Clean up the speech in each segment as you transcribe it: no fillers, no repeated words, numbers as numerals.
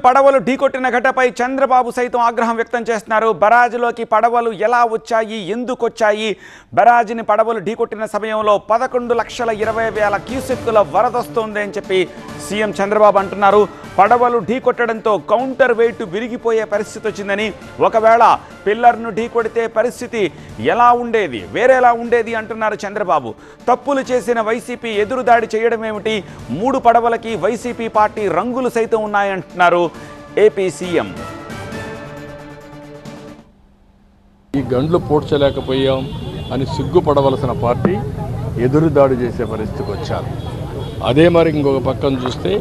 పడవలు ఢీకొట్టిన ఘటనపై చంద్రబాబు సైతం ఆగ్రహం వ్యక్తం చేస్తున్నారు. బరాజ్లోకి పడవలు ఎలా వచ్చాయి, ఎందుకు వచ్చాయి? బరాజ్ని పడవలు ఢీకొట్టిన సమయంలో 11,20,000 క్యూసెక్కుల వరదొస్తోంది అని చెప్పి సీఎం చంద్రబాబు అంటున్నారు. పడవలు ఢీకొట్టడంతో కౌంటర్ వెయిట్ విరిగిపోయే పరిస్థితి వచ్చిందని, ఒకవేళ పిల్లర్ను ఢీకొడితే పరిస్థితి ఎలా ఉండేది, వేరేలా ఉండేది అంటున్నారు చంద్రబాబు. తప్పులు చేసిన వైసీపీ ఎదురుదాడి చేయడం ఏమిటి? 3 పడవలకి వైసీపీ పార్టీ రంగులు సైతం ఉన్నాయంటున్నారు ఏపీ సీఎం. ఈ గండ్లు పోడ్చలేకపోయాం అని సిగ్గుపడవలసిన పార్టీ ఎదురుదాడి చేసే పరిస్థితికి వచ్చారు. అదే మరి ఇంకొక పక్కన చూస్తే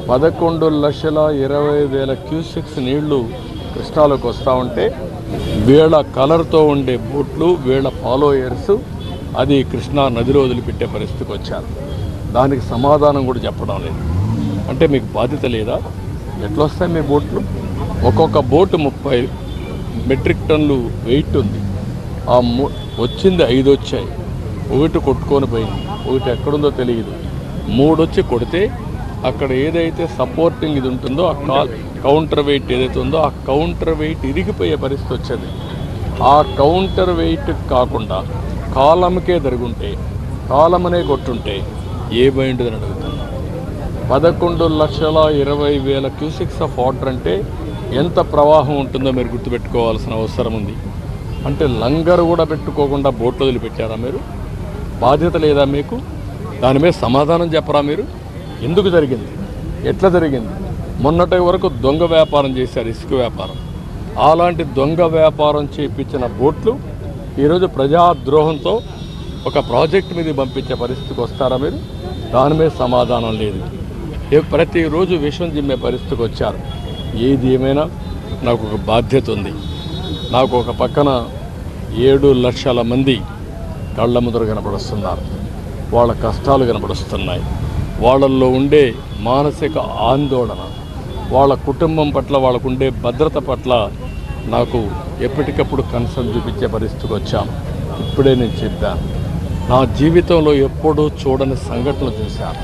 11,20,000 క్యూసెక్స్ నీళ్లు కృష్ణాలోకి వస్తూ ఉంటే వీళ్ళ కలర్తో ఉండే బోట్లు, వీళ్ళ ఫాలోయర్స్ అది కృష్ణా నదిలో వదిలిపెట్టే పరిస్థితికి వచ్చారు. దానికి సమాధానం కూడా చెప్పడం లేదు. అంటే మీకు బాధ్యత లేదా? ఎట్లా వస్తాయి మీ బోట్లు? ఒక్కొక్క బోటు 30 మెట్రిక్ టన్నులు వెయిట్ ఉంది. వచ్చింది 5 వచ్చాయి. ఒకటి కొట్టుకొని పోయింది, ఒకటి ఎక్కడుందో తెలియదు. 3 వచ్చి కొడితే అక్కడ ఏదైతే సపోర్టింగ్ ఇది ఉంటుందో ఆ కౌంటర్ వెయిట్ ఏదైతే ఉందో ఆ కౌంటర్ వెయిట్ ఇరిగిపోయే పరిస్థితి వచ్చేది. ఆ కౌంటర్ వెయిట్ కాకుండా కాలంకే జరుగుంటే, కాలమనే కొట్టుంటే ఏమైందని అడుగుతుంది. 11,20,000 క్యూసెక్స్ ఆఫ్ వాటర్ అంటే ఎంత ప్రవాహం ఉంటుందో మీరు గుర్తుపెట్టుకోవాల్సిన అవసరం ఉంది. అంటే లంగర్ కూడా పెట్టుకోకుండా బోట్లు వదిలిపెట్టారా మీరు? బాధ్యత లేదా మీకు? దాని మీద సమాధానం చెప్పరా మీరు? ఎందుకు జరిగింది, ఎట్లా జరిగింది? మొన్నటి వరకు దొంగ వ్యాపారం చేశారు, ఇసుక వ్యాపారం. అలాంటి దొంగ వ్యాపారం చేయించిన బోట్లు ఈరోజు ప్రజాద్రోహంతో ఒక ప్రాజెక్ట్ మీద పంపించే పరిస్థితికి వస్తారా మీరు? దాని మీద సమాధానం లేదు. ప్రతిరోజు విషం జిమ్మే పరిస్థితికి వచ్చారు. ఏది ఏమైనా నాకు ఒక బాధ్యత ఉంది. నాకు ఒక పక్కన 7 లక్షల మంది కళ్ళ ముద్ర కనపడుస్తున్నారు. వాళ్ళ కష్టాలు కనపడుస్తున్నాయి. వాళ్ళల్లో ఉండే మానసిక ఆందోళన, వాళ్ళ కుటుంబం పట్ల వాళ్ళకుండే భద్రత పట్ల నాకు ఎప్పటికప్పుడు కన్సర్న్ చూపించే పరిస్థితికి వచ్చాను. ఇప్పుడే నేను చెప్పాను, నా జీవితంలో ఎప్పుడూ చూడని సంఘటనలు చూశాను.